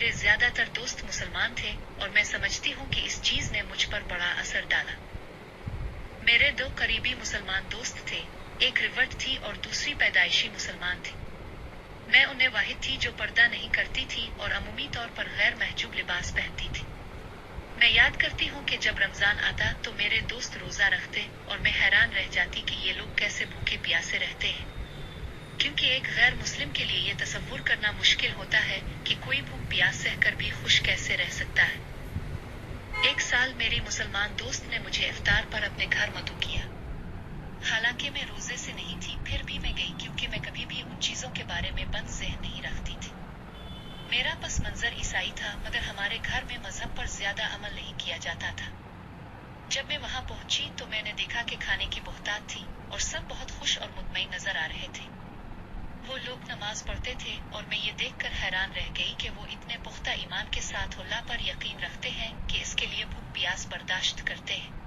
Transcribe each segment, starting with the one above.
मेरे ज्यादातर दोस्त मुसलमान थे और मैं समझती हूँ कि इस चीज ने मुझ पर बड़ा असर डाला। मेरे दो करीबी मुसलमान दोस्त थे, एक रिवर्ट थी और दूसरी पैदाइशी मुसलमान थी। मैं उन्हें वाहिद थी जो पर्दा नहीं करती थी और अमूमी तौर पर गैर महजूब लिबास पहनती थी। मैं याद करती हूँ कि जब रमजान आता तो मेरे दोस्त रोजा रखते और मैं हैरान रह जाती कि ये लोग कैसे भूखे प्यासे रहते हैं, क्योंकि एक गैर मुस्लिम के लिए ये तसव्वुर करना मुश्किल होता है कि कोई भूख प्यास सहकर भी खुश कैसे रह सकता है। एक साल मेरी मुसलमान दोस्त ने मुझे इफ्तार पर अपने घर मदऊ किया। हालांकि मैं रोजे से नहीं थी, फिर भी मैं गई क्योंकि मैं कभी भी उन चीजों के बारे में बंद ज़हन नहीं रखती थी। मेरा पस मंजर ईसाई था, मगर हमारे घर में मजहब पर ज्यादा अमल नहीं किया जाता था। जब मैं वहां पहुंची तो मैंने देखा कि खाने की बहुतात थी और सब बहुत खुश और मुतमईन नजर आ रहे थे। वो लोग नमाज पढ़ते थे और मैं ये देखकर हैरान रह गई कि वो इतने पुख्ता ईमान के साथ अल्लाह पर यकीन रखते हैं कि इसके लिए भूख प्यास बर्दाश्त करते हैं।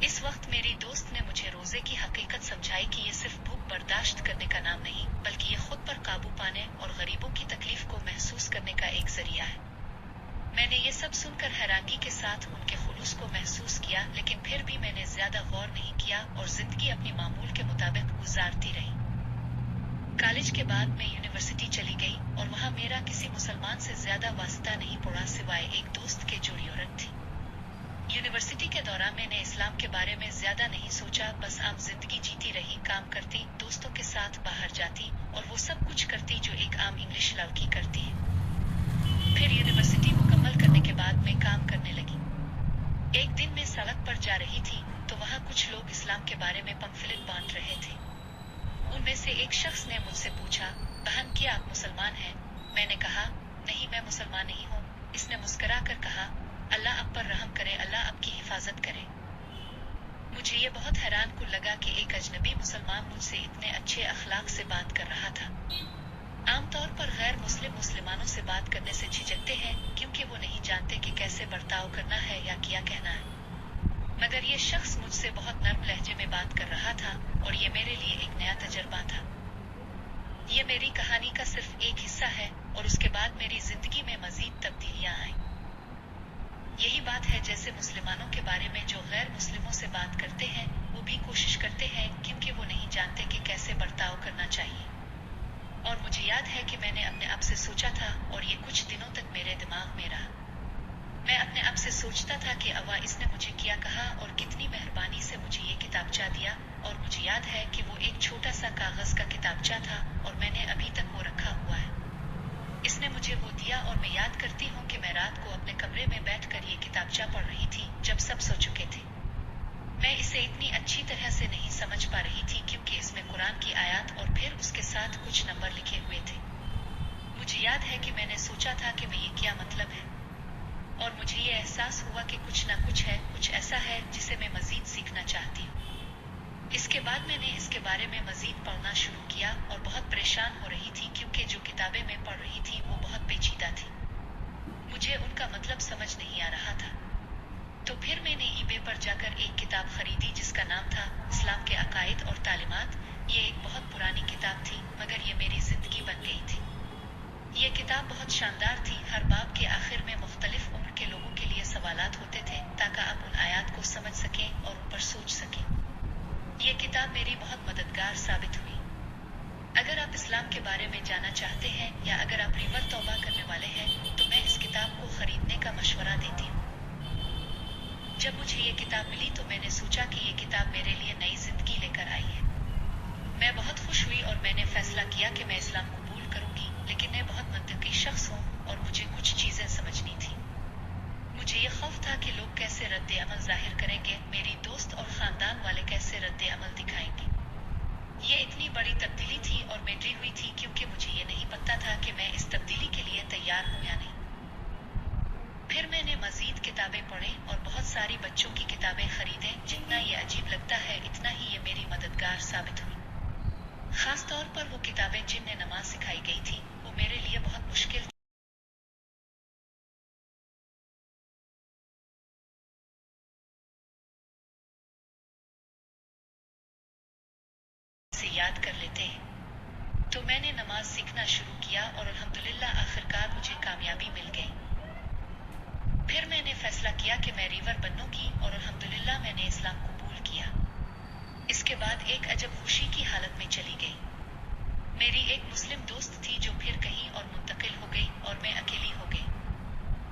इस वक्त मेरी दोस्त ने मुझे रोजे की हकीकत समझाई कि ये सिर्फ भूख बर्दाश्त करने का नाम नहीं, बल्कि ये खुद पर काबू पाने और गरीबों की तकलीफ को महसूस करने का एक जरिया है। मैंने ये सब सुनकर हैरानगी के साथ उनके खुलूस को महसूस किया, लेकिन फिर भी मैंने ज्यादा गौर नहीं किया और जिंदगी अपनी मामूल के मुताबिक गुजारती रही। कॉलेज के बाद मैं यूनिवर्सिटी चली गई और वहां मेरा किसी मुसलमान से ज्यादा वास्ता नहीं पड़ा सिवाय एक दोस्त के जो यूरोप थी। यूनिवर्सिटी के दौरान मैंने इस्लाम के बारे में ज्यादा नहीं सोचा, बस आम जिंदगी जीती रही, काम करती, दोस्तों के साथ बाहर जाती और वो सब कुछ करती जो एक आम इंग्लिश लड़की करती है। फिर यूनिवर्सिटी मुकम्मल करने के बाद मैं काम करने लगी। एक दिन मैं सड़क पर जा रही थी तो वहां कुछ लोग इस्लाम के बारे में पंफलेट बांट रहे थे। उनमें से एक शख्स ने मुझसे पूछा, बहन क्या आप मुसलमान हैं? मैंने कहा, नहीं मैं मुसलमान नहीं हूँ। इसने मुस्कुरा कर कहा, अल्लाह आप पर रहम करे, अल्लाह आपकी हिफाजत करे। मुझे ये बहुत हैरान कुल लगा कि एक अजनबी मुसलमान मुझसे इतने अच्छे अखलाक से बात कर रहा था। आमतौर पर गैर मुस्लिम मुसलमानों से बात करने से झिझकते हैं क्योंकि वो नहीं जानते कि कैसे बर्ताव करना है या क्या कहना है, मगर ये शख्स मुझसे बहुत नर्म लहजे में बात कर रहा था और ये मेरे लिए एक नया तजर्बा था। ये मेरी कहानी का सिर्फ एक हिस्सा है और उसके बाद मेरी जिंदगी में मजीद तब्दीलियां आईं। यही बात है जैसे मुसलमानों के बारे में जो गैर मुस्लिमों से बात करते हैं वो भी कोशिश करते हैं क्योंकि वो नहीं जानते कि कैसे बर्ताव करना चाहिए। और मुझे याद है कि मैंने अपने आप से सोचा था और ये कुछ दिनों तक मेरे दिमाग में रहा। मैं अपने आप से सोचता था कि अवा इसने मुझे क्या कहा और कितनी मेहरबानी से मुझे ये किताबचा दिया। और मुझे याद है कि वो एक छोटा सा कागज का किताबचा था और मैंने अभी तक वो रखा हुआ है। इसने मुझे वो दिया और मैं याद करती हूँ कि मैं रात को अपने कमरे में बैठकर ये किताबचा पढ़ रही थी जब सब सो चुके थे। मैं इसे इतनी अच्छी तरह से नहीं समझ पा रही थी क्योंकि इसमें कुरान की आयत और फिर उसके साथ कुछ नंबर लिखे हुए थे। मुझे याद है कि मैंने सोचा था कि मैं ये क्या मतलब है, और मुझे ये एहसास हुआ कि कुछ ना कुछ है, कुछ ऐसा है जिसे मैं मजीद सीखना चाहती हूँ। इसके बाद मैंने इसके बारे में मजीद पढ़ना शुरू किया और बहुत परेशान हो रही थी क्योंकि जो किताबें मैं पढ़ रही थी वो बहुत पेचीदा थी। मुझे उनका मतलब समझ नहीं आ रहा था। तो फिर मैंने ईबे पर जाकर एक किताब खरीदी जिसका नाम था इस्लाम के अकायद और तालीमात। ये एक बहुत पुरानी किताब थी मगर ये मेरी जिंदगी बन गई थी। ये किताब बहुत शानदार थी। हर बाब के आखिर में मुख्तलिफ उम्र के लोगों के लिए सवालात होते थे ताकि आप उन आयात को समझ सकें और उन पर सोच सकें। ये किताब मेरी बहुत मददगार साबित हुई। अगर आप इस्लाम के बारे में जानना चाहते हैं या अगर आप रिवर तौबा करने वाले हैं तो मैं इस किताब को खरीदने का मशवरा देती हूँ। जब मुझे ये किताब मिली तो मैंने सोचा कि ये किताब मेरे लिए नई जिंदगी लेकर आई है। मैं बहुत खुश हुई और मैंने फैसला किया कि मैं इस्लाम कबूल करूंगी, लेकिन मैं बहुत मंतकी शख्स हूँ और मुझे कुछ चीजें समझनी थी। मुझे ये खौफ था कि लोग कैसे रद्द अमल जाहिर करेंगे, मेरी दोस्त और खानदान वाले कैसे रद्द अमल दिखाएंगे। ये इतनी बड़ी तब्दीली थी और मैं डरी हुई थी क्योंकि मुझे ये नहीं पता था कि मैं इस तब्दीली के लिए तैयार हूँ या नहीं। फिर मैंने मजीद किताबें पढ़ी और बहुत सारी बच्चों की किताबें खरीदें। जितना ये अजीब लगता है इतना ही ये मेरी मददगार साबित हुई। खास तौर पर वो किताबें जिनमें नमाज सिखाई गई थी वो मेरे लिए बहुत मुश्किल से याद कर लेते हैं। تو میں نے نماز سیکھنا شروع کیا اور الحمدللہ آخرکار مجھے کامیابی مل گئی۔ پھر میں نے فیصلہ کیا کہ میں ریور بنوں گی اور الحمدللہ میں نے اسلام قبول کیا۔ اس کے بعد ایک عجب خوشی کی حالت میں چلی گئی۔ میری ایک مسلم دوست تھی جو پھر کہیں اور منتقل ہو گئی اور میں اکیلی ہو گئی۔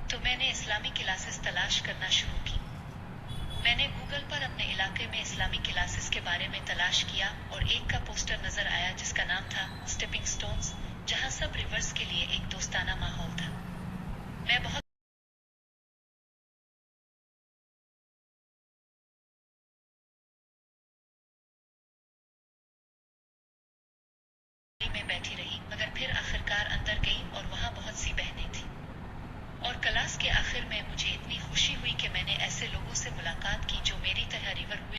تو میں نے اسلامی کلاسز تلاش کرنا شروع کی۔ میں نے گوگل پر اپنے علاقے میں اسلامی کلاسز کے بارے میں تلاش کیا اور ایک کا پوسٹر نظر آیا جس کا نام تھا اسٹیپنگ سٹونز، جہاں سب ریورز کے لیے ایک دوستانہ ماحول تھا۔ میں بہت میں بیٹھی رہی مگر پھر آخرکار اندر گئی اور وہاں بہت سی بہنیں تھیں۔ اور کلاس کے آخر میں مجھے اتنی خوشی ہوئی کہ میں نے ایسے لوگوں سے ملاقات کی جو میری طرح ریور ہوئے۔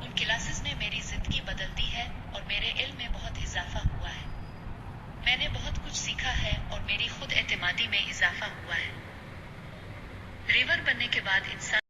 ان کلاسز نے میری زندگی بدل دی ہے اور میرے علم میں بہت اضافہ ہوا ہے۔ میں نے بہت کچھ سیکھا ہے اور میری خود اعتمادی میں اضافہ ہوا ہے۔ ریور بننے کے بعد انسان